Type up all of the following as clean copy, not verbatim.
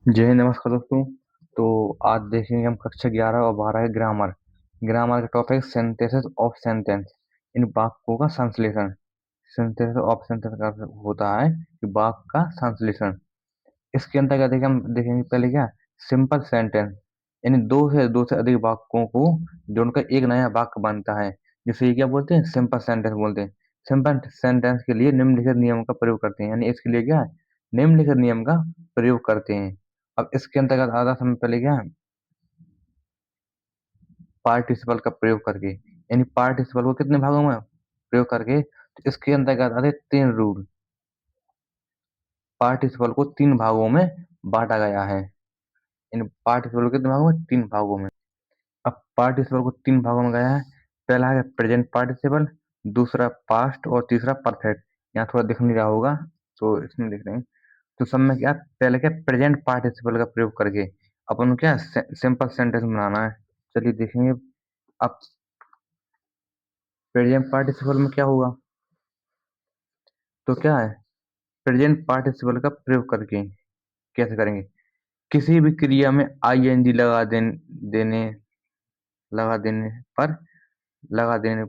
जय हिंद, नमस्कार दोस्तों। तो आज देखेंगे हम कक्षा 11 और 12 के ग्रामर। ग्रामर का टॉपिक सिंथेसिस ऑफ सेंटेंस, इन वाक्यों का संश्लेषण। सिंथेसिस ऑफ सेंटेंस का अर्थ होता है कि वाक्य का संश्लेषण। इसके अंतर्गत देखिए हम देखेंगे पहले क्या, सिंपल सेंटेंस, यानी दो से अधिक वाक्यों को जोड़कर एक नया वाक्य बनता है, जिसे ये क्या बोलते हैं, सिंपल सेंटेंस बोलते हैं। सिंपल सेंटेंस के लिए निम्नलिखित नियमों का प्रयोग करते हैं, यानी इसके लिए क्या है, निम्नलिखित नियम का प्रयोग करते हैं। अब इसके अंतर्गत आधा समय पहले क्या है, पार्टिसिपल का प्रयोग करके, यानी पार्टिसिपल को कितने भागों में प्रयोग करके, तो इसके अंतर्गत आते 3 रूल। पार्टिसिपल को 3 भागों में बांटा गया है। इन पार्टिसिपल को कितने भागों में, 3 भागों में। अब पार्टिसिपल को 3 भागों में गया है। पहला है प्रेजेंट पार्टिसिपल, दूसरा पास्ट और तीसरा परफेक्ट। यहाँ थोड़ा दिख नहीं रहा होगा तो इसमें लिख रहे हैं। तो सब में क्या, पहले क्या, प्रेजेंट पार्टिसिपल का प्रयोग करके अपन को क्या सिंपल सेंटेंस बनाना है। चलिए देखेंगे। अब प्रेजेंट पार्टिसिपल में क्या होगा, तो क्या है, प्रेजेंट पार्टिसिपल का प्रयोग करके कैसे करेंगे, किसी भी क्रिया में आईएनजी देने लगा देने पर लगा देने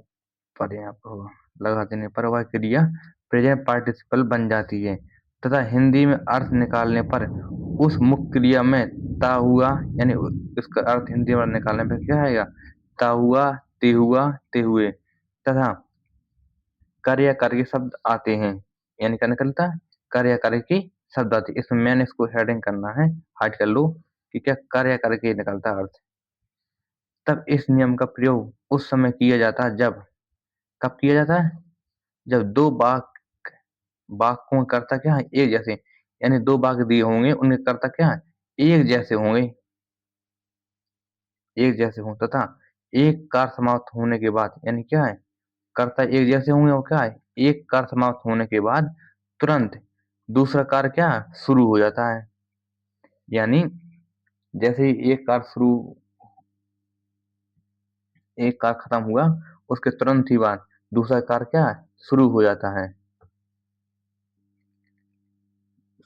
पर यहाँ पर होगा, लगा देने पर वह क्रिया प्रेजेंट पार्टिसिपल बन जाती है, तथा हिंदी में अर्थ निकालने पर उस मुख्य क्रिया में ता हुआ, यानी इसका अर्थ हिंदी में निकालने पर क्या आएगा, ता हुआ, ते हुआ, ते हुए, तथा कार्य करके शब्द आते हैं। यानी क्या निकलता है, कार्य करके शब्द आते हैं। इसमें मैंने इसको हेडिंग करना है, हाइड कर लो, कि क्या कार्य करके निकलता है अर्थ। तब इस नियम का प्रयोग उस समय किया जाता है जब, कब किया जाता है, जब दो वाक्यों में कर्ता क्या है, एक जैसे, यानी 2 वाक्य दिए होंगे, उनके कर्ता क्या है, एक जैसे होंगे, एक जैसे हों, तथा एक कार्य समाप्त होने के बाद, यानी क्या है, कर्ता एक जैसे होंगे और क्या है, एक कार्य समाप्त होने के बाद तुरंत दूसरा कार्य क्या है, शुरू हो जाता है। यानी जैसे ही एक कार्य खत्म हुआ, उसके तुरंत ही बाद दूसरा कार्य क्या है, शुरू हो जाता है,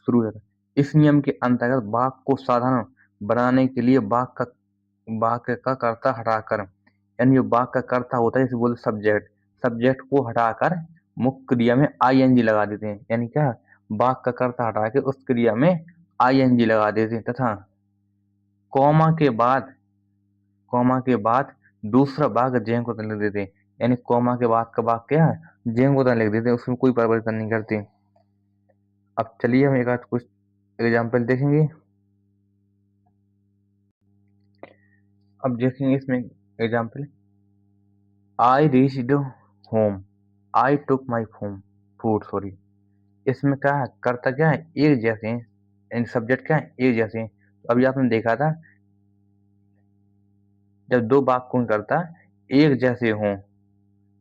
शुरू हो जाता है। इस नियम के अंतर्गत वाक्य को साधारण बनाने के लिए वाक्य का कर्ता हटाकर, यानी जो वाक्य का कर्ता होता है, जैसे बोलते सब्जेक्ट, सब्जेक्ट को हटाकर मुख्य क्रिया में आईएनजी लगा देते हैं। यानी क्या, वाक्य का कर्ता हटा के उस क्रिया में आईएनजी लगा देते हैं, तथा कॉमा के बाद दूसरा वाक्य जय को लिख देते हैं। यानी कॉमा के बाद का वाक्य क्या है, जय को लिख देते हैं, उसमें कोई परिवर्तन नहीं करते। अब चलिए हम एक आध कुछ एग्जाम्पल देखेंगे। अब देखेंगे इसमें example, I reached home, I took my home food, sorry. इसमें क्या है, कर्ता क्या है, एक जैसे हैं, यानी सब्जेक्ट क्या है, एक जैसे हैं। तो अभी आपने देखा था, जब 2 वाक्यों में कर्ता एक जैसे हों,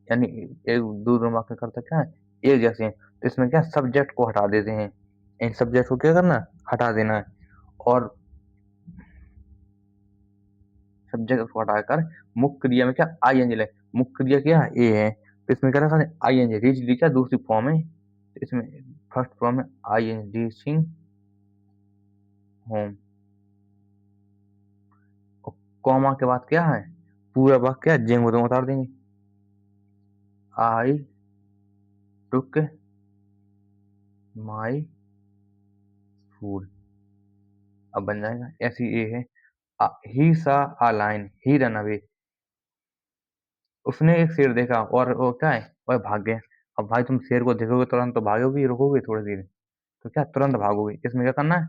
यानी एक दो वाक्य करता क्या है, एक जैसे हैं, तो इसमें क्या, सब्जेक्ट को हटा देते हैं। इन सब्जेक्ट को क्या करना, हटा देना है। और सब्जेक्ट को हटाकर मुख्य क्रिया में क्या, आईएनजी लगे, मुख्य क्रिया क्या है, ए है, तो इसमें क्या रखा, आईएनजी, रीच क्या दूसरी फॉर्म है, तो इसमें फर्स्ट फॉर्म है आईएनजी, रीचिंग होम। और कॉमा के बाद क्या है, पूरा वाक्य क्या, जेंगो तो उतार देंगे, आई टुक माई फूड, अब बन जाएगा ऐसी ए है। ही सा आ लाइन, ही रन अवे, उसने एक शेर देखा और वो क्या है, वह भाग गया। अब भाई तुम शेर को देखोगे तुरंत तो भागोगे, रुकोगे थोड़ी देर, तो क्या तुरंत भागोगे। इसमें क्या करना है,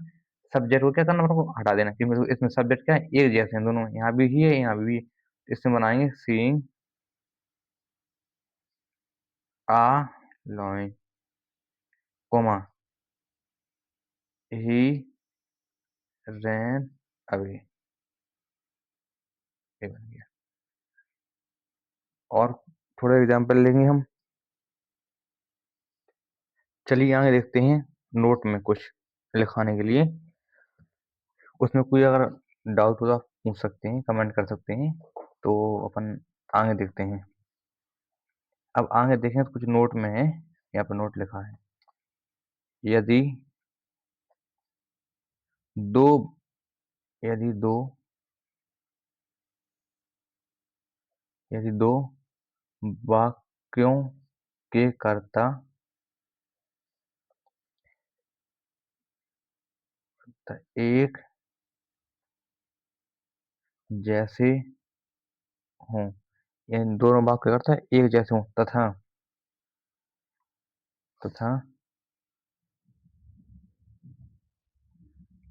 सब्जेक्ट को क्या करना, मतलब हटा देना, क्योंकि इसमें सब्जेक्ट क्या है, एक जैसे हैं दोनों, यहाँ भी ही है, यहाँ भी है। इसमें बनाएंगे सीइंग आ लॉइन, कोमा ही रैन अवे, ये बन गया। और थोड़े एग्जाम्पल लेंगे हम। चलिए आगे देखते हैं, नोट में कुछ लिखाने के लिए। उसमें कोई अगर डाउट हो तो आप पूछ सकते हैं, कमेंट कर सकते हैं, तो अपन आगे देखते हैं। अब आगे देखें तो कुछ नोट में है, यहाँ पर नोट लिखा है, यदि दो यदि दो यदि दो वाक्यों के कर्ता एक जैसे हों, यानी दोनों वाक्य का अर्थ है एक जैसे हों, तथा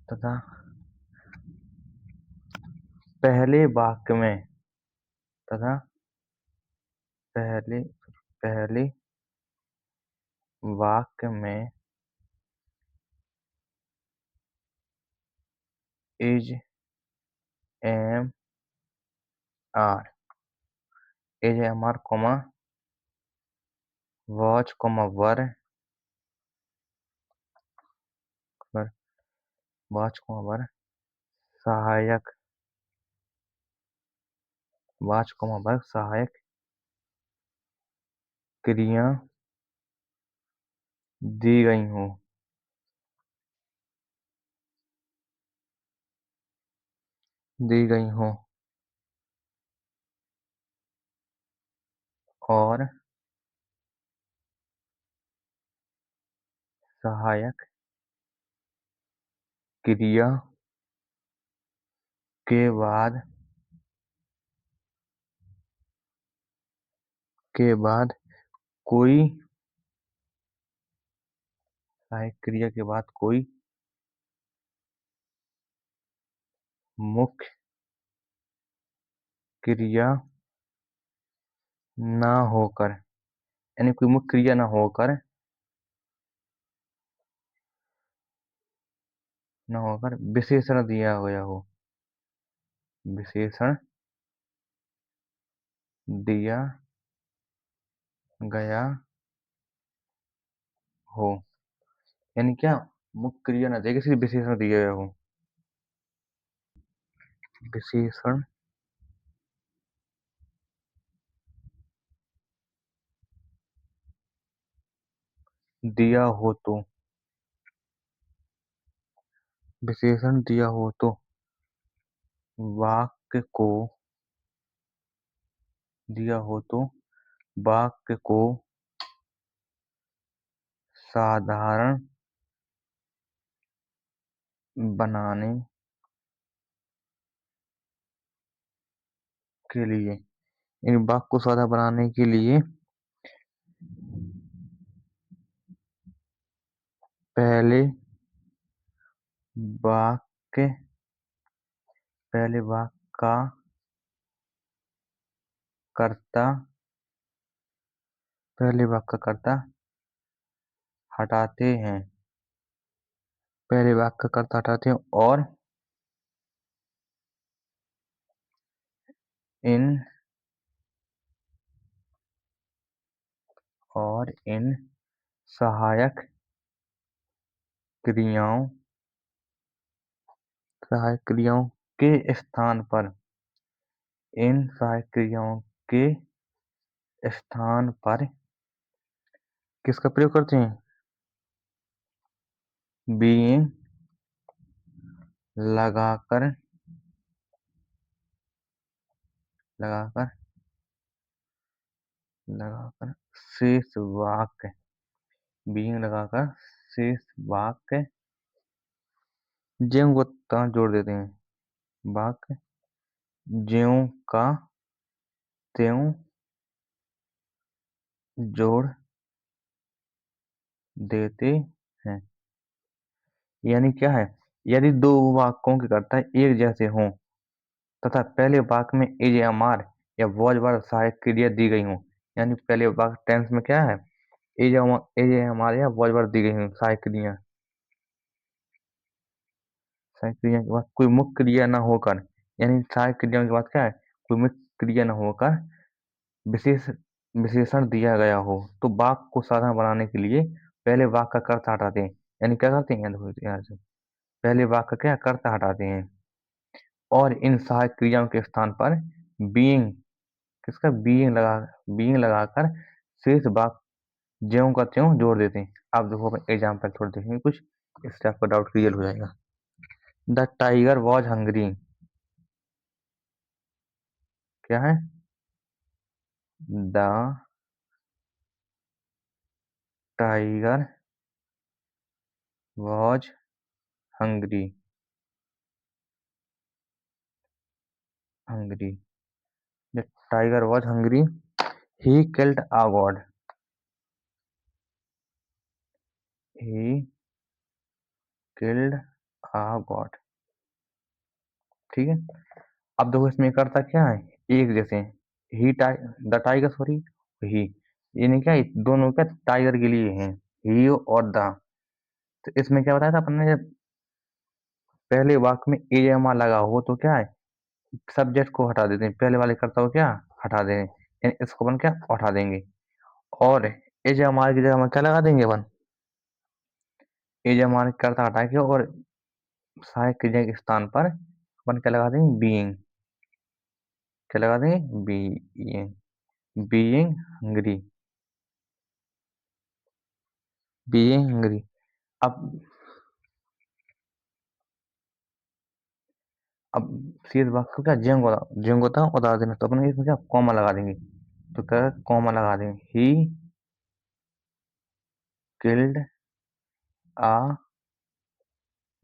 तथा पहले वाक्य में तथा पहले पहले वाक्य में is am are is am are comma was comma were was comma were सहायक वॉच कॉमा वर सहायक क्रिया दी गई हो और सहायक क्रिया के बाद कोई सहायक क्रिया के बाद कोई मुख्य क्रिया ना होकर यानी कोई मुख्य क्रिया ना होकर विशेषण दिया गया हो विशेषण दिया गया हो यानी क्या मुख्य क्रिया ना देके सिर्फ विशेषण दिया गया हो विशेषण दिया हो तो विशेषण दिया हो तो वाक्य को दिया हो तो वाक्य को साधारण बनाने के लिए इन वाक्य को साधारण बनाने के लिए पहले वाक्य पहले वाक्य का कर्ता पहले वाक्य का कर्ता हटाते हैं पहले वाक्य का कर्ता हटाते हैं इन इन सहायक क्रियाओं के स्थान पर इन सहायक क्रियाओं के स्थान पर किसका प्रयोग करते हैं बीइंग लगाकर लगाकर लगाकर शेष वाक्य बीइंग लगाकर शेष वाक्य ज्यों को ता जोड़ देते हैं वाक्य ज्यों का त्यों जोड़ देते हैं यानी क्या है यदि दो वाक्यों के कर्ता एक जैसे हों तथा पहले वाक्य में इज एम आर या वॉज वर सहायक क्रिया दी गई हो यानी पहले वाक्य टेंस में क्या है इज एम आर या वॉज वर दी गई हो सहायक क्रिया के बाद कोई मुख्य क्रिया न होकर यानी सहायक क्रिया के बाद क्या है कोई मुख्य क्रिया न होकर विशेष विशेषण दिया गया हो तो वाक्य को साधारण बनाने के लिए पहले वाक्य का कर्ता हटाते हैं यानी क्या करते हैं देखो यहाँ से पहले वाक्य का क्या कर्ता हटाते हैं और इन सहायक क्रियाओं के स्थान पर बीइंग किसका बीइंग लगाकर शेष वाक्य ज्यों का त्यों जोड़ देते हैं आप देखो एग्जाम्पल थोड़ा देखेंगे कुछ इससे आपका डाउट क्लियर हो जाएगा द टाइगर वॉज हंग्री। क्या है? The tiger was hungry. Hungry. The tiger was hungry, he killed a God. He killed a God. ठीक है। अब देखो इसमें करता क्या है, एक जैसे ही द टाइगर, सॉरी, ही, ये नहीं क्या, दोनों क्या टाइगर के लिए हैं, ही और द। तो इसमें क्या बताया था अपन ने, जब पहले वाक्य में ए एम आर लगा हो तो क्या है, सब्जेक्ट को हटा देते हैं, पहले वाले कर्ता को क्या हटा देंगे, यानी इसको अपन क्या उठा देंगे। और ए एम आर की जगह हम क्या लगा देंगे अपन, ए एम आर कर्ता हटा के, और सहायक क्रिया के स्थान पर अपन क्या लगा देंगे, बीइंग। क्या लगा देंगे, being. Being hungry. Being hungry. अब अब शेष वाक्य को क्या जेंगो था उतार देना, तो अपन इसमें क्या कॉमा लगा देंगे। तो क्या कॉमा लगा देंगे, ही किल्ड आ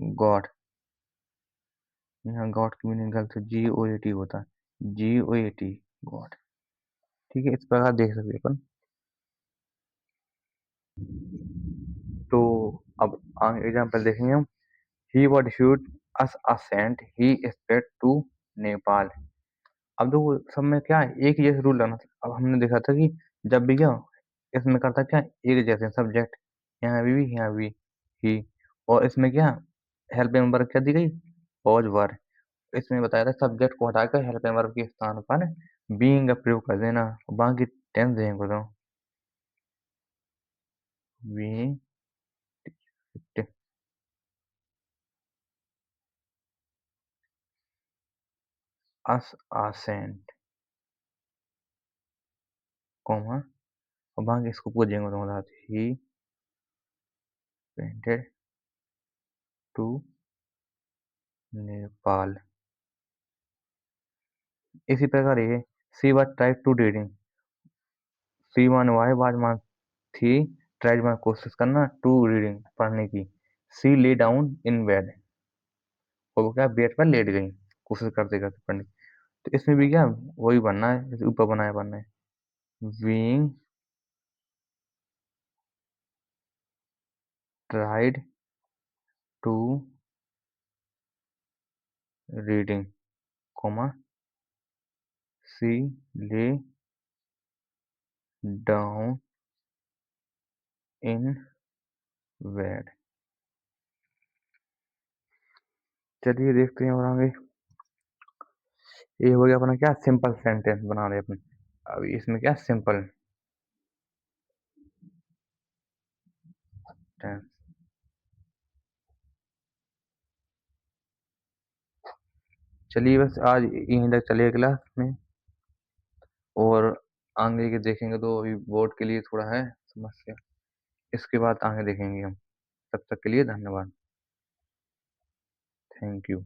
गॉड। यहाँ गॉड की मीनिंग गलत है, GOAT होता है, GOAT, गॉड। ठीक है, इस प्रकार देख सकते हैं अपन। तो अब एग्जाम्पल देखेंगे हम। He what shoot us ascent he sped to Nepal. अब देखो सब में क्या है, एक ही जैसे रूल लाना था। अब हमने देखा था कि जब भी क्या इसमें करता क्या, एक जैसे सब्जेक्ट, यहाँ भी यहाँ भी ही, और इसमें क्या हेल्पिंग वर्ब क्या दी गई, वॉज वर। इसमें बताया था सब्जेक्ट को हटाकर हेल्पिंग वर्ब के स्थान पर बीइंग का प्रयोग कर देना, बाकी टेंस देंगे तो बीइंग अस असेंट, कॉमा, और बाकी इसको पूछेंगे तो बता, ही वेंटेड टू नेपाल। इसी प्रकार ये she was tried to reading, she man why was मान थी, ट्राइड मान कोशिश करना, टू रीडिंग पढ़ने की, सी ले डाउन इन बेड, और वो क्या बेड पर लेट गई कोशिश करते करते पढ़ने की। तो इसमें भी क्या वही बनना है, जैसे ऊपर बनाया बनना है, being tried to reading, comma, see lay down in bed. चलिए देखते हैं और आगे। ये हो गया अपना क्या सिंपल सेंटेंस बना रहे अपन। अब इसमें क्या सिंपल टेंस। चलिए बस आज यहीं तक चलिए क्लास में, और आगे के देखेंगे तो अभी बोर्ड के लिए थोड़ा है समस्या, इसके बाद आगे देखेंगे हम। तब तक के लिए धन्यवाद। Thank you.